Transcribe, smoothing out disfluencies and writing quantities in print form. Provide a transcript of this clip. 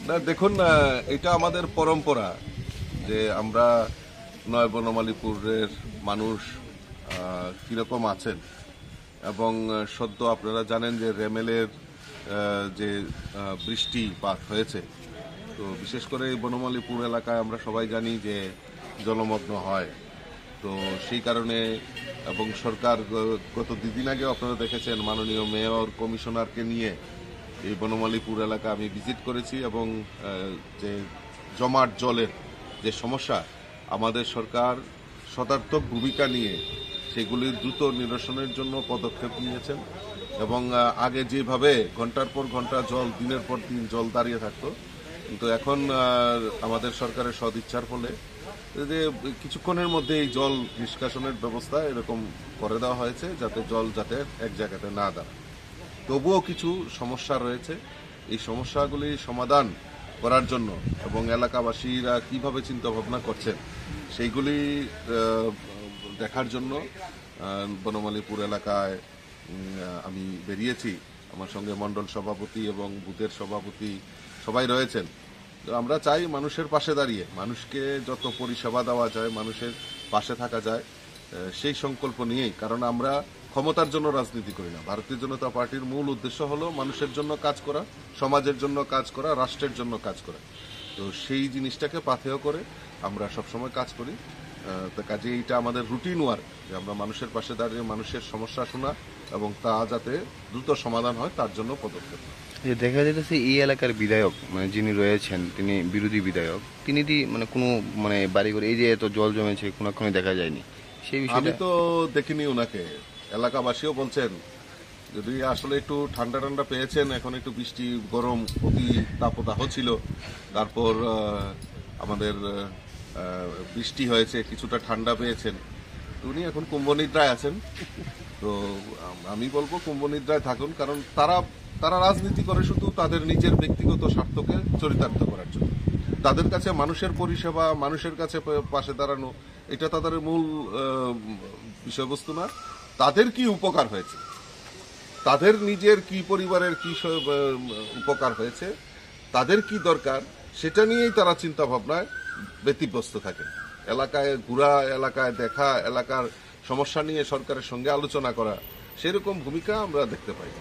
না দেখুন, এটা আমাদের পরম্পরা যে আমরা নয় বনমালীপুরের মানুষ কিরকম আছেন এবং সদ্য আপনারা জানেন যে রেমেলের যে বৃষ্টিপাত হয়েছে, তো বিশেষ করে এই বনমালীপুর এলাকায় আমরা সবাই জানি যে জলমগ্ন হয়। তো সেই কারণে এবং সরকার গত দুদিন আগে আপনারা দেখেছেন মাননীয় মেয়র কমিশনারকে নিয়ে এই বনমালীপুর এলাকা আমি ভিজিট করেছি এবং যে জমাট জলের যে সমস্যা, আমাদের সরকার সদার্থক ভূমিকা নিয়ে সেগুলি দ্রুত নিরসনের জন্য পদক্ষেপ নিয়েছেন এবং আগে যেভাবে ঘন্টার পর ঘন্টা জল, দিনের পর দিন জল দাঁড়িয়ে থাকতো, কিন্তু এখন আমাদের সরকারের সদিচ্ছার ফলে যে কিছুক্ষণের মধ্যে এই জল নিষ্কাশনের ব্যবস্থা এরকম করে দেওয়া হয়েছে যাতে জল যাতে এক জায়গাতে না দাঁড়ায়। তবুও কিছু সমস্যা রয়েছে, এই সমস্যাগুলি সমাধান করার জন্য এবং এলাকাবাসীরা কিভাবে চিন্তা ভাবনা করছেন সেইগুলি দেখার জন্য বনমালীপুর এলাকায় আমি বেরিয়েছি। আমার সঙ্গে মণ্ডল সভাপতি এবং বুথের সভাপতি সবাই রয়েছেন। তো আমরা চাই মানুষের পাশে দাঁড়িয়ে মানুষকে যত পরিষেবা দেওয়া যায়, মানুষের পাশে থাকা যায়, সেই সংকল্প নিয়েই। কারণ আমরা ক্ষমতার জন্য রাজনীতি করি না। ভারতীয় জনতা পার্টির মূল উদ্দেশ্য হলো মানুষের জন্য কাজ করা, সমাজের জন্য কাজ করা, রাষ্ট্রের জন্য কাজ করা। তো সেই জিনিসটাকে পাথেয় করে আমরা সবসময় কাজ করি। তো কাজে এইটা আমাদের রুটিন ওয়ার্ক যে আমরা মানুষের পাশে দাঁড়িয়ে মানুষের সমস্যা শোনা এবং তা যাতে দ্রুত সমাধান হয় তার জন্য পদক্ষেপ। দেখা যাচ্ছে এই এলাকার বিধায়ক মানে যিনি রয়েছেন তিনি বিরোধী বিধায়ক, তিনি মানে কোনো মানে বাড়ি করে এই যে এত জল জমেছে কোনোক্ষণে দেখা যায়নি, সেই বিষয়ে আমি তো দেখিনি ওনাকে। এলাকাবাসীও বলছেন যদি আসলে একটু ঠান্ডা ঠান্ডা পেয়েছেন, এখন একটু বৃষ্টি গরম অতি তাপদাহ ছিল, তারপর আমাদের বৃষ্টি হয়েছে, কিছুটা ঠান্ডা পেয়েছেন, উনি এখন কুম্ভনিদ্রায় আছেন। তো আমি বলবো কুম্ভনিদ্রায় থাকুন, কারণ তারা রাজনীতি করে শুধু তাদের নিজের ব্যক্তিগত স্বার্থকে চরিতার্থ করার জন্য। তাদের কাছে মানুষের পরিষেবা, মানুষের কাছে পাশে দাঁড়ানো এটা তাদের মূল বিষয়বস্তু না। তাদের কি উপকার হয়েছে, তাদের নিজের কি পরিবারের কি উপকার হয়েছে, তাদের কি দরকার, সেটা নিয়েই তারা চিন্তা ভাবনায় ব্যতিব্যস্ত থাকে। এলাকায় ঘোরা, এলাকায় দেখা, এলাকার সমস্যা নিয়ে সরকারের সঙ্গে আলোচনা করা, সেরকম ভূমিকা আমরা দেখতে পাই।